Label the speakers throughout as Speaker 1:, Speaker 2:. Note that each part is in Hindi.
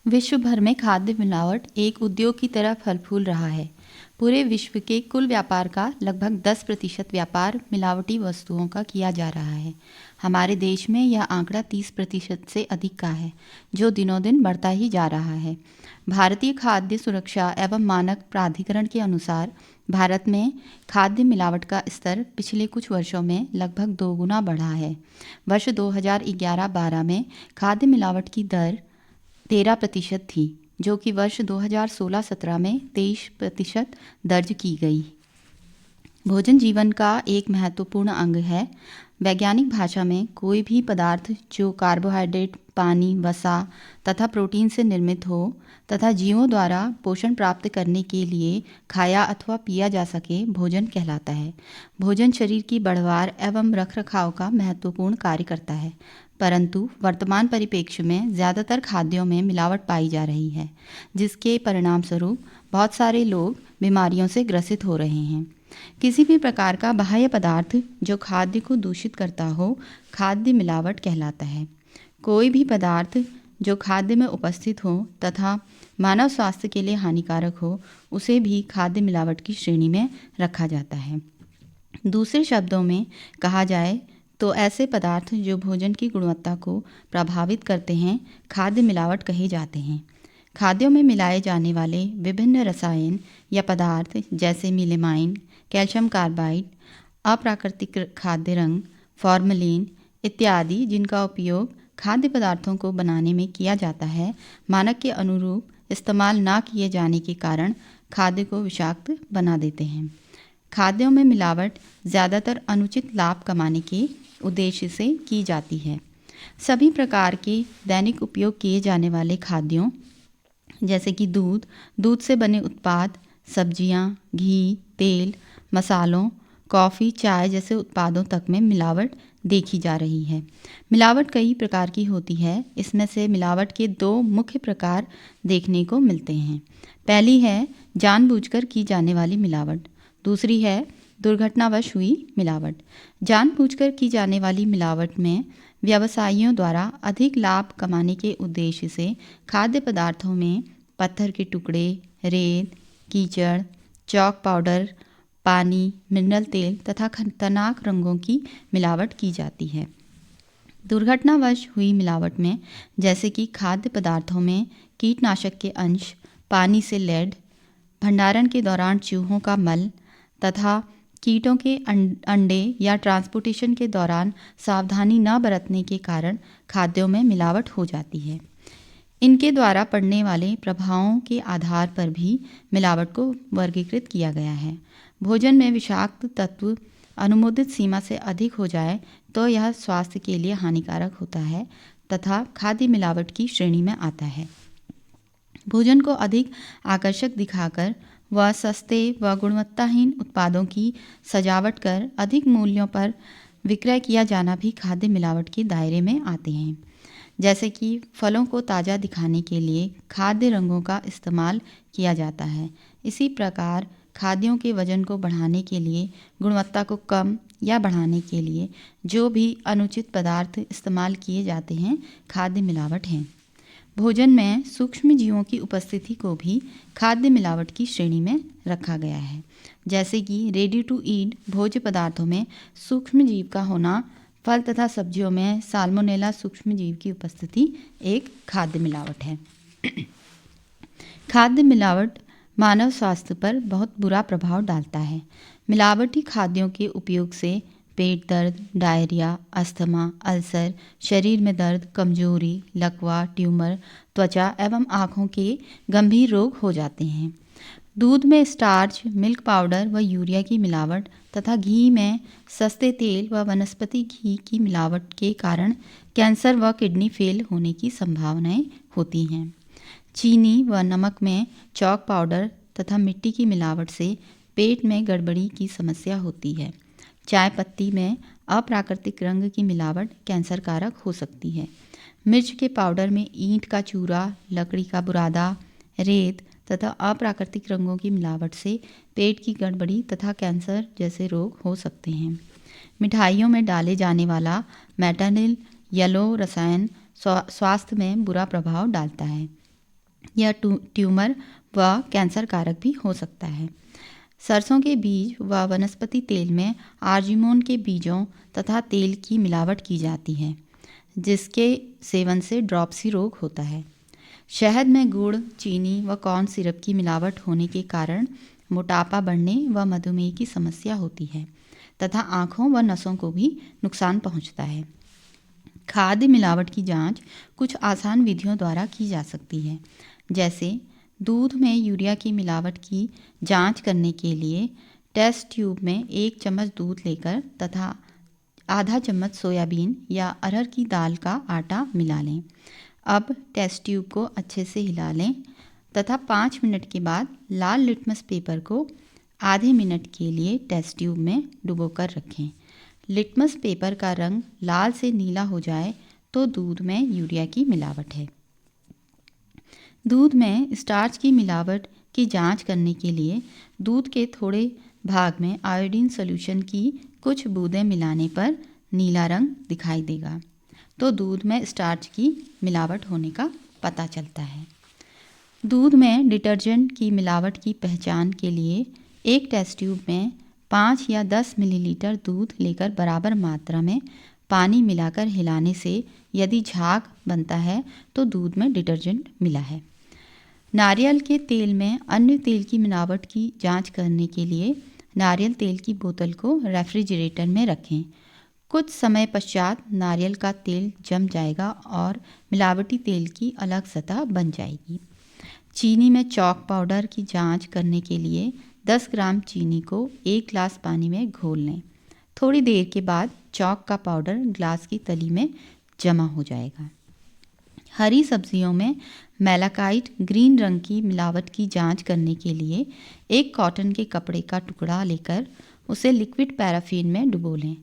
Speaker 1: विश्व भर में खाद्य मिलावट एक उद्योग की तरह फल फूल रहा है। पूरे विश्व के कुल व्यापार का लगभग 10% व्यापार मिलावटी वस्तुओं का किया जा रहा है। हमारे देश में यह आंकड़ा 30% से अधिक का है, जो दिनों दिन बढ़ता ही जा रहा है। भारतीय खाद्य सुरक्षा एवं मानक प्राधिकरण के अनुसार भारत में खाद्य मिलावट का स्तर पिछले कुछ वर्षों में लगभग 2 गुना बढ़ा है। वर्ष 2011-12 में खाद्य मिलावट की दर 13% थी, जो कि वर्ष 2016-17 में 23% दर्ज की गई। भोजन जीवन का एक महत्वपूर्ण अंग है। वैज्ञानिक भाषा में कोई भी पदार्थ जो कार्बोहाइड्रेट, पानी, वसा तथा प्रोटीन से निर्मित हो तथा जीवों द्वारा पोषण प्राप्त करने के लिए खाया अथवा पिया जा सके, भोजन कहलाता है। भोजन शरीर की बढ़वार एवं रखरखाव का महत्वपूर्ण कार्य करता है, परंतु वर्तमान परिप्रेक्ष्य में ज़्यादातर खाद्यों में मिलावट पाई जा रही है, जिसके परिणाम स्वरूप बहुत सारे लोग बीमारियों से ग्रसित हो रहे हैं। किसी भी प्रकार का बाह्य पदार्थ जो खाद्य को दूषित करता हो, खाद्य मिलावट कहलाता है। कोई भी पदार्थ जो खाद्य में उपस्थित हो तथा मानव स्वास्थ्य के लिए हानिकारक हो, उसे भी खाद्य मिलावट की श्रेणी में रखा जाता है। दूसरे शब्दों में कहा जाए तो ऐसे पदार्थ जो भोजन की गुणवत्ता को प्रभावित करते हैं, खाद्य मिलावट कहे जाते हैं। खाद्यों में मिलाए जाने वाले विभिन्न रसायन या पदार्थ जैसे मिलेमाइन, कैल्शियम कार्बाइड, अप्राकृतिक खाद्य रंग, फॉर्मलिन इत्यादि, जिनका उपयोग खाद्य पदार्थों को बनाने में किया जाता है, मानक के अनुरूप इस्तेमाल न किए जाने के कारण खाद्य को विषाक्त बना देते हैं। खाद्यों में मिलावट ज़्यादातर अनुचित लाभ कमाने के उद्देश्य से की जाती है। सभी प्रकार के दैनिक उपयोग किए जाने वाले खाद्यों जैसे कि दूध, दूध से बने उत्पाद, सब्जियां, घी, तेल, मसालों, कॉफ़ी, चाय जैसे उत्पादों तक में मिलावट देखी जा रही है। मिलावट कई प्रकार की होती है। इसमें से मिलावट के 2 मुख्य प्रकार देखने को मिलते हैं। पहली है जानबूझकर की जाने वाली मिलावट, दूसरी है दुर्घटनावश हुई मिलावट। जानबूझकर की जाने वाली मिलावट में व्यवसायियों द्वारा अधिक लाभ कमाने के उद्देश्य से खाद्य पदार्थों में पत्थर के टुकड़े, रेत, कीचड़, चॉक पाउडर, पानी, मिनरल तेल तथा खतरनाक रंगों की मिलावट की जाती है। दुर्घटनावश हुई मिलावट में जैसे कि खाद्य पदार्थों में कीटनाशक के अंश, पानी से लेड, भंडारण के दौरान चूहों का मल तथा कीटों के अंडे या ट्रांसपोर्टेशन के दौरान सावधानी न बरतने के कारण खाद्यों में मिलावट हो जाती है। इनके द्वारा पड़ने वाले प्रभावों के आधार पर भी मिलावट को वर्गीकृत किया गया है। भोजन में विषाक्त तत्व अनुमोदित सीमा से अधिक हो जाए तो यह स्वास्थ्य के लिए हानिकारक होता है तथा खाद्य मिलावट की श्रेणी में आता है। भोजन को अधिक आकर्षक दिखाकर व सस्ते व गुणवत्ताहीन उत्पादों की सजावट कर अधिक मूल्यों पर विक्रय किया जाना भी खाद्य मिलावट के दायरे में आते हैं। जैसे कि फलों को ताज़ा दिखाने के लिए खाद्य रंगों का इस्तेमाल किया जाता है। इसी प्रकार खाद्यों के वजन को बढ़ाने के लिए, गुणवत्ता को कम या बढ़ाने के लिए जो भी अनुचित पदार्थ इस्तेमाल किए जाते हैं, खाद्य मिलावट हैं। भोजन में सूक्ष्म जीवों की उपस्थिति को भी खाद्य मिलावट की श्रेणी में रखा गया है। जैसे कि रेडी टू ईट भोज्य पदार्थों में सूक्ष्म जीव का होना, फल तथा सब्जियों में साल्मोनेला सूक्ष्म जीव की उपस्थिति एक खाद्य मिलावट है। खाद्य मिलावट मानव स्वास्थ्य पर बहुत बुरा प्रभाव डालता है। मिलावटी खाद्यों के उपयोग से पेट दर्द, डायरिया, अस्थमा, अल्सर, शरीर में दर्द, कमजोरी, लकवा, ट्यूमर, त्वचा एवं आँखों के गंभीर रोग हो जाते हैं। दूध में स्टार्च, मिल्क पाउडर व यूरिया की मिलावट तथा घी में सस्ते तेल व वनस्पति घी की मिलावट के कारण कैंसर व किडनी फेल होने की संभावनाएं होती हैं। चीनी व नमक में चॉक पाउडर तथा मिट्टी की मिलावट से पेट में गड़बड़ी की समस्या होती है। चाय पत्ती में अप्राकृतिक रंग की मिलावट कैंसर कारक हो सकती है। मिर्च के पाउडर में ईंट का चूरा, लकड़ी का बुरादा, रेत तथा अप्राकृतिक रंगों की मिलावट से पेट की गड़बड़ी तथा कैंसर जैसे रोग हो सकते हैं। मिठाइयों में डाले जाने वाला मेटानिल येलो रसायन स्वास्थ्य में बुरा प्रभाव डालता है। यह ट्यूमर व कैंसर कारक भी हो सकता है। सरसों के बीज व वनस्पति तेल में आर्जिमोन के बीजों तथा तेल की मिलावट की जाती है, जिसके सेवन से ड्रॉप्सी रोग होता है। शहद में गुड़, चीनी व कॉर्न सिरप की मिलावट होने के कारण मोटापा बढ़ने व मधुमेह की समस्या होती है तथा आँखों व नसों को भी नुकसान पहुँचता है। खाद्य मिलावट की जांच कुछ आसान विधियों द्वारा की जा सकती है, जैसे दूध में यूरिया की मिलावट की जांच करने के लिए टेस्ट ट्यूब में 1 चम्मच दूध लेकर तथा आधा चम्मच सोयाबीन या अरहर की दाल का आटा मिला लें। अब टेस्ट ट्यूब को अच्छे से हिला लें तथा 5 मिनट के बाद लाल लिटमस पेपर को आधे मिनट के लिए टेस्ट ट्यूब में डुबोकर रखें। लिटमस पेपर का रंग लाल से नीला हो जाए तो दूध में यूरिया की मिलावट है। दूध में स्टार्च की मिलावट की जांच करने के लिए दूध के थोड़े भाग में आयोडीन सॉल्यूशन की कुछ बूंदें मिलाने पर नीला रंग दिखाई देगा तो दूध में स्टार्च की मिलावट होने का पता चलता है। दूध में डिटर्जेंट की मिलावट की पहचान के लिए एक टेस्ट ट्यूब में 5 या 10 मिलीलीटर दूध लेकर बराबर मात्रा में पानी मिलाकर हिलाने से यदि झाग बनता है तो दूध में डिटर्जेंट मिला है। नारियल के तेल में अन्य तेल की मिलावट की जांच करने के लिए नारियल तेल की बोतल को रेफ्रिजरेटर में रखें। कुछ समय पश्चात नारियल का तेल जम जाएगा और मिलावटी तेल की अलग सतह बन जाएगी। चीनी में चॉक पाउडर की जांच करने के लिए 10 ग्राम चीनी को 1 गिलास पानी में घोल लें। थोड़ी देर के बाद चॉक का पाउडर ग्लास की तली में जमा हो जाएगा। हरी सब्जियों में मेलाकाइट ग्रीन रंग की मिलावट की जांच करने के लिए एक कॉटन के कपड़े का टुकड़ा लेकर उसे लिक्विड पैराफिन में डुबो लें।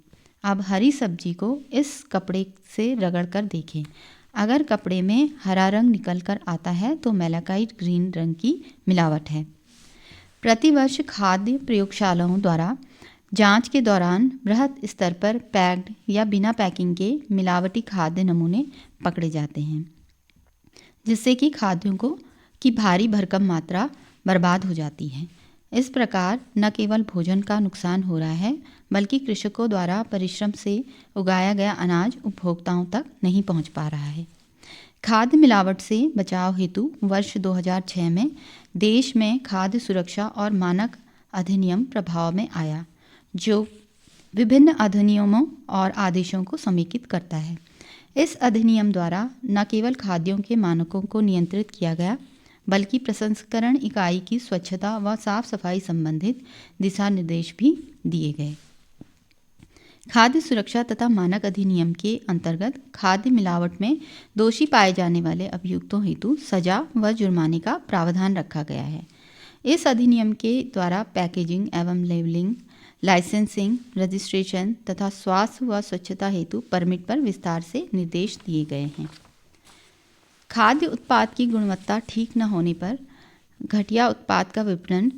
Speaker 1: अब हरी सब्जी को इस कपड़े से रगड़कर देखें। अगर कपड़े में हरा रंग निकल कर आता है तो मेलाकाइट ग्रीन रंग की मिलावट है। प्रतिवर्ष खाद्य प्रयोगशालाओं द्वारा जांच के दौरान बृहद स्तर पर पैक्ड या बिना पैकिंग के मिलावटी खाद्य नमूने पकड़े जाते हैं, जिससे कि खाद्यों की भारी भरकम मात्रा बर्बाद हो जाती है। इस प्रकार न केवल भोजन का नुकसान हो रहा है, बल्कि कृषकों द्वारा परिश्रम से उगाया गया अनाज उपभोक्ताओं तक नहीं पहुंच पा रहा है। खाद्य मिलावट से बचाव हेतु वर्ष 2006 में देश में खाद्य सुरक्षा और मानक अधिनियम प्रभाव में आया, जो विभिन्न अधिनियमों और आदेशों को समेकित करता है। इस अधिनियम द्वारा न केवल खाद्यों के मानकों को नियंत्रित किया गया, बल्कि प्रसंस्करण इकाई की स्वच्छता व साफ सफाई संबंधित दिशा निर्देश भी दिए गए। खाद्य सुरक्षा तथा मानक अधिनियम के अंतर्गत खाद्य मिलावट में दोषी पाए जाने वाले अभियुक्तों हेतु सजा व जुर्माने का प्रावधान रखा गया है। इस अधिनियम के द्वारा पैकेजिंग एवं लेबलिंग, लाइसेंसिंग, रजिस्ट्रेशन तथा स्वास्थ्य व स्वच्छता हेतु परमिट पर विस्तार से निर्देश दिए गए हैं। खाद्य उत्पाद की गुणवत्ता ठीक न होने पर घटिया उत्पाद का विपणन,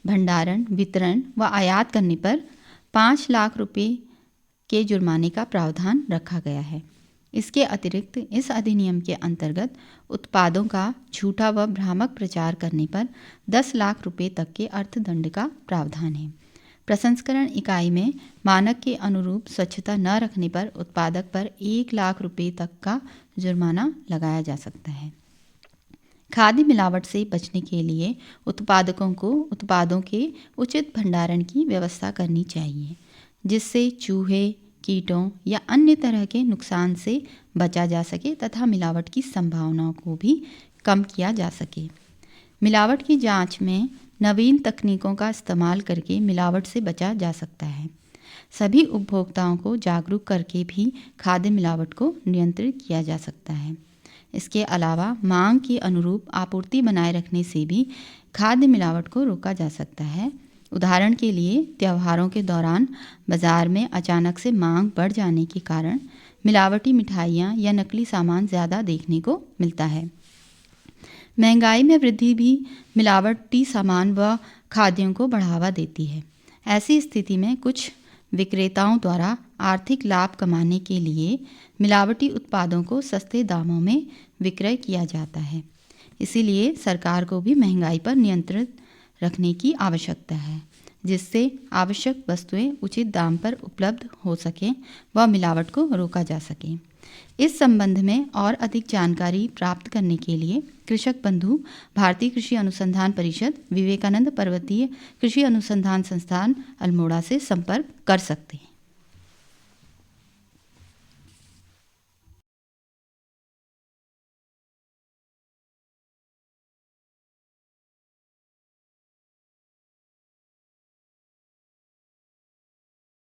Speaker 1: भंडारण, वितरण व आयात करने पर 5 लाख रुपये के जुर्माने का प्रावधान रखा गया है। इसके अतिरिक्त इस अधिनियम के अंतर्गत उत्पादों का झूठा व भ्रामक प्रचार करने पर 10 लाख रुपये तक के अर्थदंड का प्रावधान है। प्रसंस्करण इकाई में मानक के अनुरूप स्वच्छता न रखने पर उत्पादक पर 1 लाख रुपये तक का जुर्माना लगाया जा सकता है। खाद्य मिलावट से बचने के लिए उत्पादकों को उत्पादों के उचित भंडारण की व्यवस्था करनी चाहिए, जिससे चूहे, कीटों या अन्य तरह के नुकसान से बचा जा सके तथा मिलावट की संभावनाओं को भी कम किया जा सके। मिलावट की जांच में नवीन तकनीकों का इस्तेमाल करके मिलावट से बचा जा सकता है। सभी उपभोक्ताओं को जागरूक करके भी खाद्य मिलावट को नियंत्रित किया जा सकता है। इसके अलावा मांग के अनुरूप आपूर्ति बनाए रखने से भी खाद्य मिलावट को रोका जा सकता है। उदाहरण के लिए त्योहारों के दौरान बाजार में अचानक से मांग बढ़ जाने के कारण मिलावटी मिठाइयाँ या नकली सामान ज़्यादा देखने को मिलता है। महंगाई में वृद्धि भी मिलावटी सामान व खाद्यों को बढ़ावा देती है। ऐसी स्थिति में कुछ विक्रेताओं द्वारा आर्थिक लाभ कमाने के लिए मिलावटी उत्पादों को सस्ते दामों में विक्रय किया जाता है। इसीलिए सरकार को भी महंगाई पर नियंत्रण रखने की आवश्यकता है, जिससे आवश्यक वस्तुएं उचित दाम पर उपलब्ध हो सकें व मिलावट को रोका जा सके। इस संबंध में और अधिक जानकारी प्राप्त करने के लिए कृषक बंधु भारतीय कृषि अनुसंधान परिषद, विवेकानंद पर्वतीय कृषि अनुसंधान संस्थान अल्मोड़ा से संपर्क कर सकते हैं।